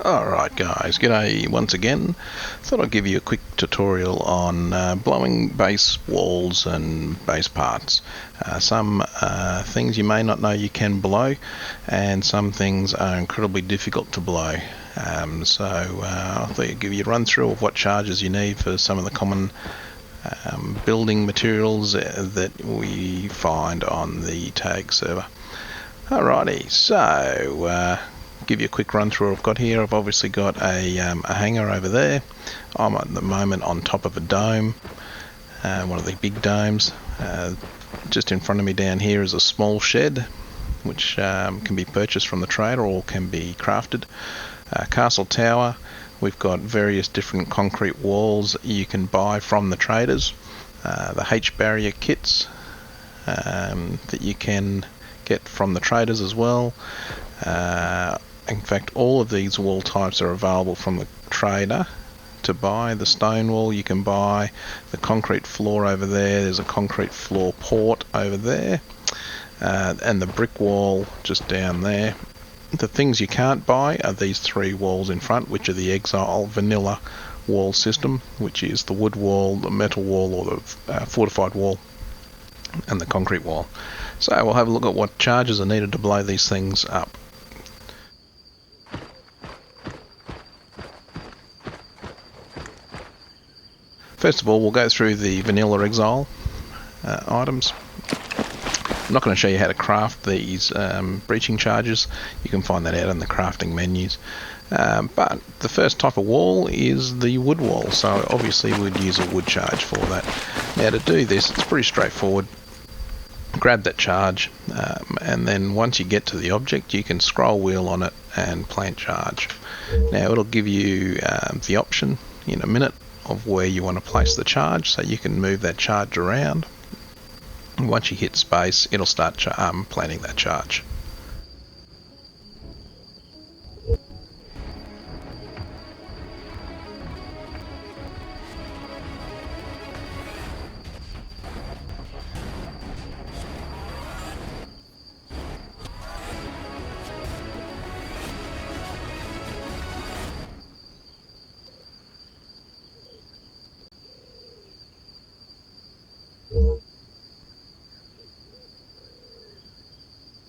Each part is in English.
Alright guys, g'day once again. Thought I'd give you a quick tutorial on blowing base walls and base parts. Some things you may not know you can blow, and some things are incredibly difficult to blow. I thought I'd give you a run through of what charges you need for some of the common building materials that we find on the tag server. Alrighty, so give you a quick run through what I've got here. I've obviously got a hangar over there. I'm at the moment on top of a dome, one of the big domes. Just in front of me down here is a small shed which can be purchased from the trader or can be crafted. Castle tower, we've got various different concrete walls you can buy from the traders. The H barrier kits that you can get from the traders as well. In fact, all of these wall types are available from the trader to buy. The stone wall you can buy, the concrete floor over there, there's a concrete floor port over there, and the brick wall just down there. The things you can't buy are these three walls in front, which are the Exile vanilla wall system, which is the wood wall, the metal wall, or the fortified wall, and the concrete wall. So we'll have a look at what charges are needed to blow these things up. First of all, we'll go through the vanilla Exile items. I'm not going to show you how to craft these breaching charges. You can find that out in the crafting menus. But the first type of wall is the wood wall, so obviously we'd use a wood charge for that. Now to do this, it's pretty straightforward. Grab that charge, and then once you get to the object, you can scroll wheel on it and plant charge. Now it'll give you the option in a minute of where you want to place the charge, so you can move that charge around. And once you hit space, it'll start planting that charge.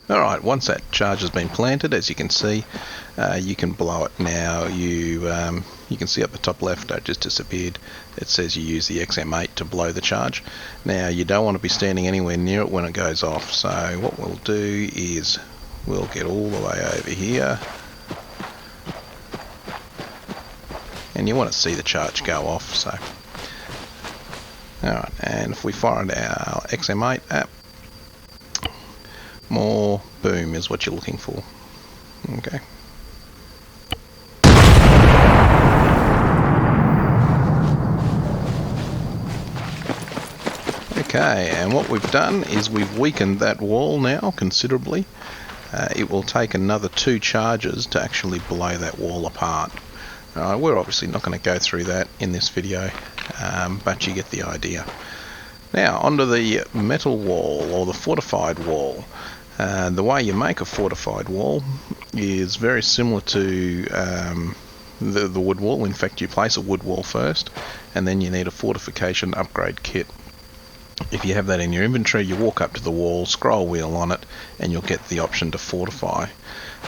Alright, once that charge has been planted, as you can see, you can blow it. Now you can see up the top left, it just disappeared. It says you use the XM8 to blow the charge. Now you don't want to be standing anywhere near it when it goes off, so what we'll do is we'll get all the way over here, and you want to see the charge go off. So alright, and if we find our XM8 app, more boom is what you're looking for. Okay. Okay, and what we've done is we've weakened that wall now considerably. It will take another 2 charges to actually blow that wall apart. We're obviously not going to go through that in this video, but you get the idea. Now onto the metal wall or the fortified wall. The way you make a fortified wall is very similar to the wood wall. In fact, you place a wood wall first, and then you need a fortification upgrade kit. If you have that in your inventory, you walk up to the wall, scroll wheel on it, and you'll get the option to fortify.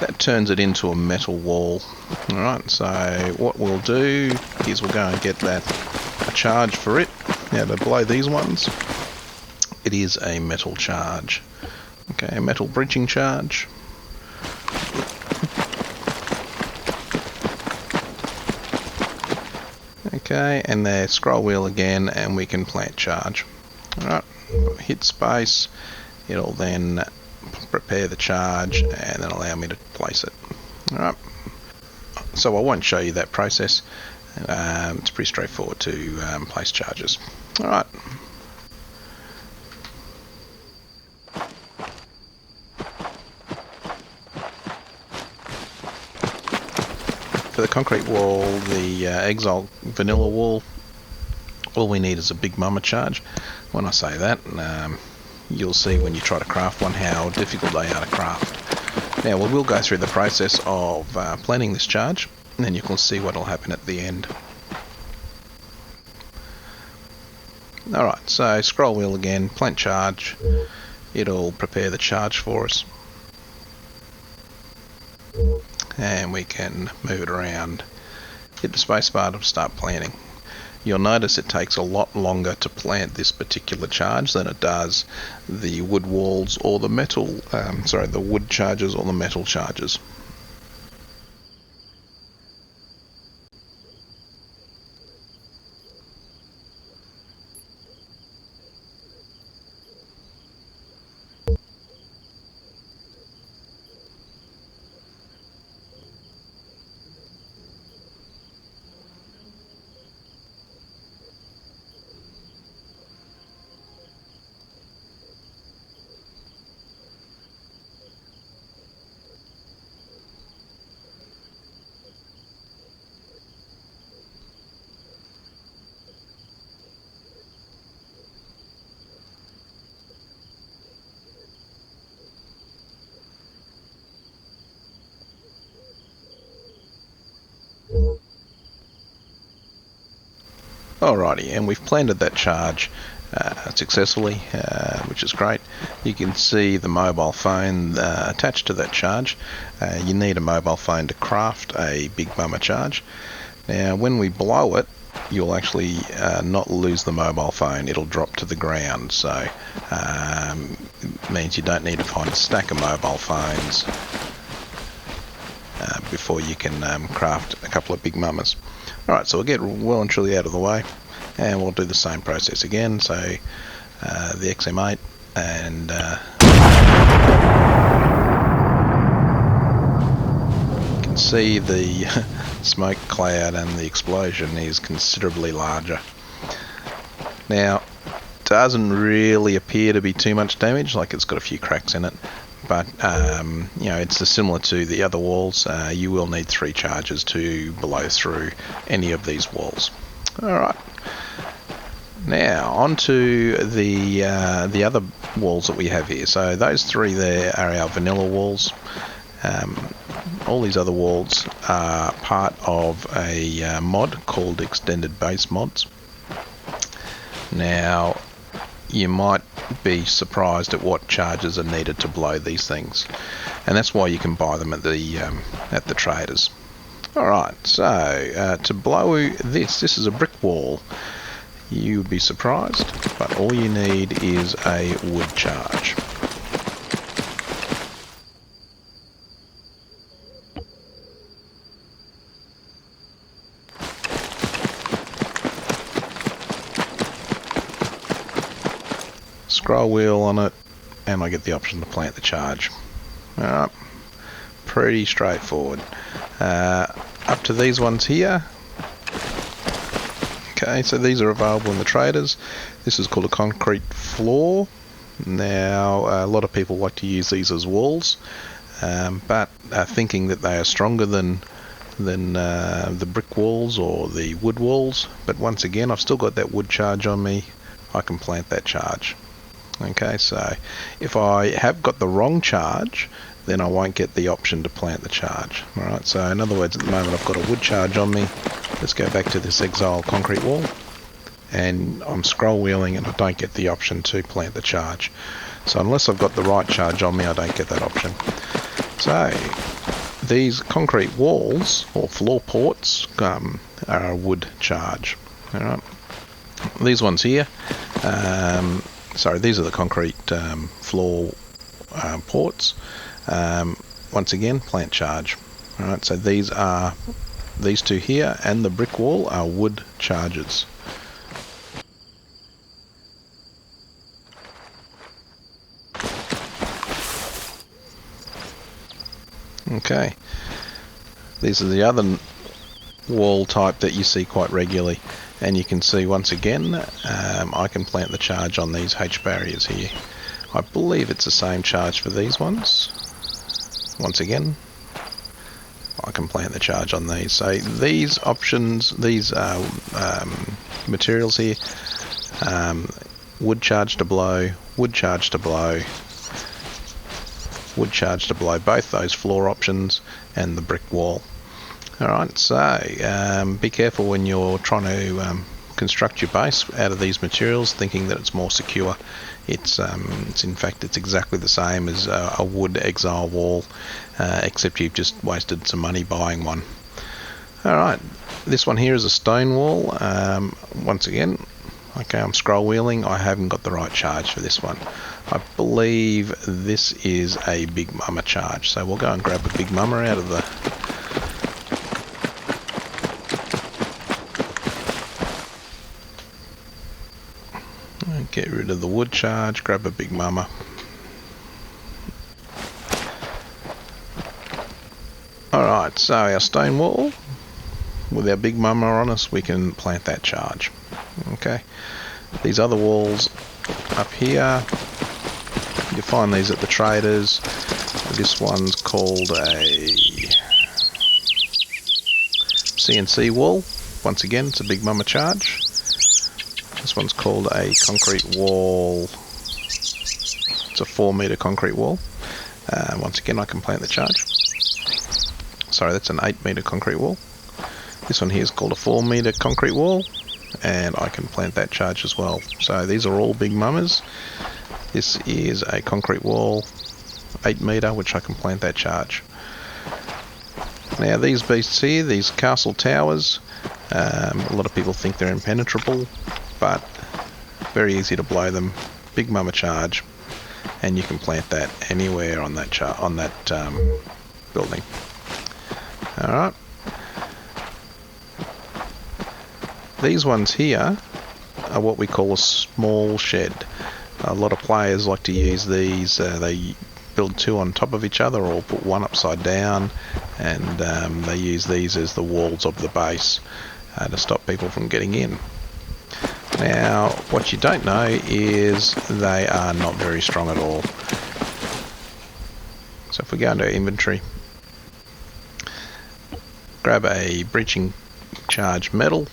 That turns it into a metal wall. Alright, so what we'll do is we'll go and get a charge for it. Now to blow these ones, it is a metal charge. Okay, a metal breaching charge. Okay, and there, scroll wheel again, and we can plant charge. Alright, hit space, it'll then prepare the charge and then allow me to place it. Alright, so I won't show you that process. It's pretty straightforward to place charges. Alright. For the concrete wall, the Exile vanilla wall, all we need is a big mama charge. When I say that, you'll see when you try to craft one how difficult they are to craft. Now we will go through the process of planting this charge. and then you can see what will happen at the end. Alright, so scroll wheel again, plant charge. It'll prepare the charge for us. And we can move it around. Hit the spacebar to start planting. You'll notice it takes a lot longer to plant this particular charge than it does the wood walls or the metal, the wood charges or the metal charges. Alrighty, and we've planted that charge successfully, which is great. You can see the mobile phone attached to that charge. You need a mobile phone to craft a big mama charge. Now when we blow it, you'll actually not lose the mobile phone, it'll drop to the ground, so it means you don't need to find a stack of mobile phones before you can craft a couple of big mamas. Alright, so we'll get well and truly out of the way, and we'll do the same process again. So the XM8 and you can see the smoke cloud and the explosion is considerably larger. Now, doesn't really appear to be too much damage, like it's got a few cracks in it, but it's similar to the other walls. You will need 3 charges to blow through any of these walls. Alright, now onto the other walls that we have here. So those 3 there are our vanilla walls. All these other walls are part of a mod called Extended Base Mods. Now, you might be surprised at what charges are needed to blow these things, and that's why you can buy them at the traders. Alright, so to blow this is a brick wall. You would be surprised, but all you need is a wood charge. Scroll wheel on it, and I get the option to plant the charge. Alright, pretty straightforward. Up to these ones here. Okay, so these are available in the traders. This is called a concrete floor. Now, a lot of people like to use these as walls, but are thinking that they are stronger than the brick walls or the wood walls. But once again, I've still got that wood charge on me. I can plant that charge. Okay, so if I have got the wrong charge, then I won't get the option to plant the charge. Alright, so in other words, at the moment I've got a wood charge on me. Let's go back to this Exile concrete wall, and I'm scroll wheeling and I don't get the option to plant the charge. So unless I've got the right charge on me, I don't get that option. So these concrete walls or floor ports are a wood charge. Alright, these ones here, these are the concrete floor ports. Once again, plant charge. Alright, so these 2 here and the brick wall are wood charges. Okay, these are the other wall type that you see quite regularly, and you can see once again I can plant the charge on these H barriers here. I believe it's the same charge for these ones. Once again, I can plant the charge on these. So these options, these materials here, wood charge to blow, wood charge to blow, wood charge to blow both those floor options and the brick wall. Alright, so be careful when you're trying to construct your base out of these materials thinking that it's more secure. It's in fact it's exactly the same as a wood Exile wall, except you've just wasted some money buying one. Alright, this one here is a stone wall. Once again, okay, I'm scroll wheeling. I haven't got the right charge for this one. I believe this is a Big Mama charge, so we'll go and grab a Big Mama out of the get rid of the wood charge, grab a Big Mama. Alright, so our stone wall, with our Big Mama on us, we can plant that charge. Okay, these other walls up here, you find these at the traders. This one's called a CNC wall. Once again, it's a Big Mama charge. This one's called a concrete wall. It's a 4-meter concrete wall. Once again, I can plant the charge. Sorry, that's an 8-meter concrete wall. This one here is called a 4-meter concrete wall, and I can plant that charge as well. So these are all Big Mamas. This is a concrete wall, 8-meter, which I can plant that charge. Now these beasts here, these castle towers, a lot of people think they're impenetrable, but very easy to blow them. Big Mama charge, and you can plant that anywhere on that building. All right. These ones here are what we call a small shed. A lot of players like to use these. They build two on top of each other, or put one upside down, and they use these as the walls of the base to stop people from getting in. Now, what you don't know is they are not very strong at all. So if we go into inventory, grab a breaching charge metal,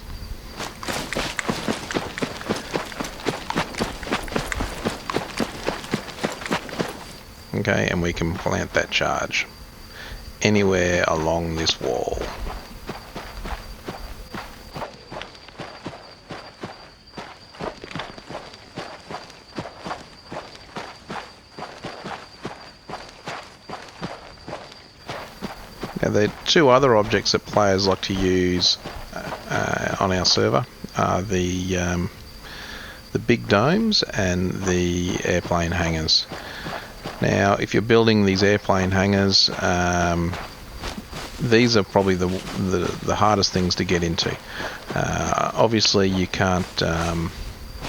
okay, and we can plant that charge anywhere along this wall. Now, the two other objects that players like to use on our server are the big domes and the airplane hangars. Now, if you're building these airplane hangars, these are probably the hardest things to get into. Obviously, you can't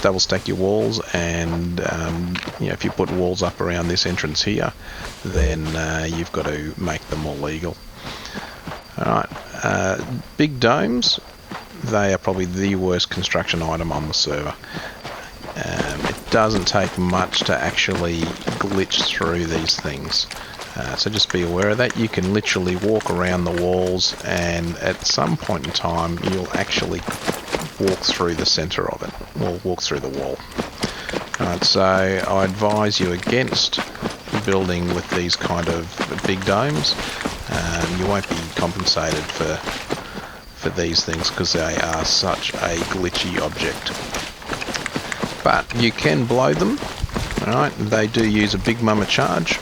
double stack your walls, and if you put walls up around this entrance here, then you've got to make them more legal. Alright, big domes, they are probably the worst construction item on the server. It doesn't take much to actually glitch through these things. So just be aware of that. You can literally walk around the walls, and at some point in time you'll actually walk through the center of it, or walk through the wall. Alright, so I advise you against building with these kind of big domes. You won't be compensated for these things because they are such a glitchy object. But you can blow them. Alright, they do use a Big Mama charge.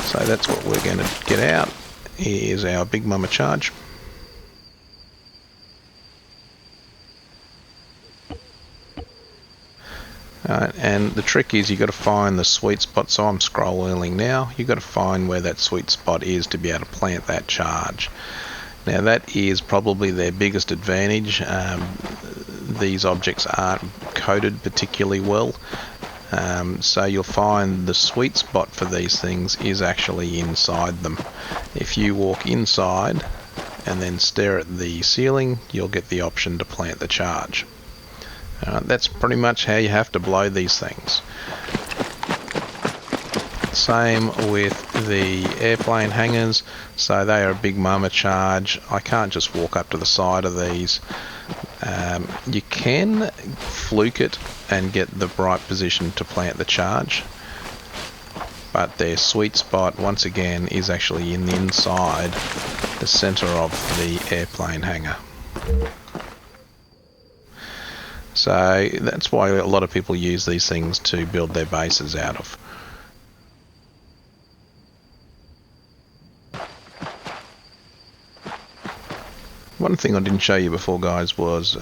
So that's what we're going to get out, is our Big Mama charge. And the trick is, you've got to find the sweet spot. So I'm scroll wheeling now. You've got to find where that sweet spot is to be able to plant that charge. Now that is probably their biggest advantage. These objects aren't coated particularly well. So you'll find the sweet spot for these things is actually inside them. If you walk inside and then stare at the ceiling, you'll get the option to plant the charge. That's pretty much how you have to blow these things. Same with the airplane hangars. So they are a Big Mama charge. I can't just walk up to the side of these. You can fluke it and get the right position to plant the charge, but their sweet spot once again is actually in the inside the center of the airplane hangar. So that's why a lot of people use these things to build their bases out of. One thing I didn't show you before, guys, was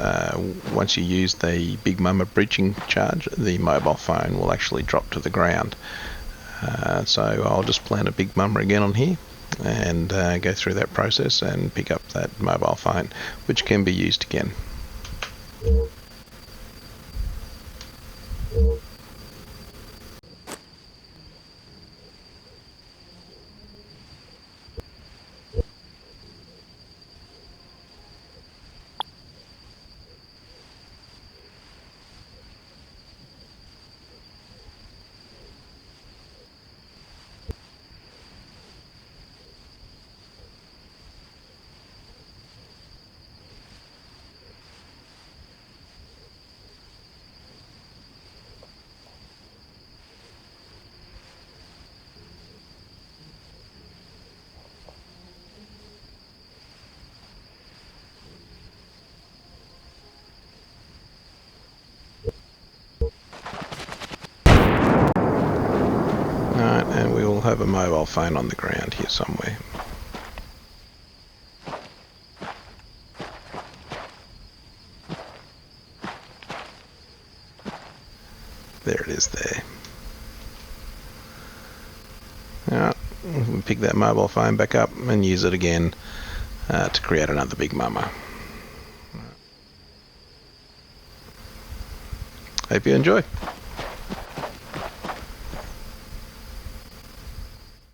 once you use the Big Mama bridging charge, the mobile phone will actually drop to the ground. So I'll just plant a Big Mama again on here and go through that process and pick up that mobile phone, which can be used again. And we will have a mobile phone on the ground here somewhere. There it is there. Now, we'll pick that mobile phone back up and use it again to create another Big Mama. Hope you enjoy.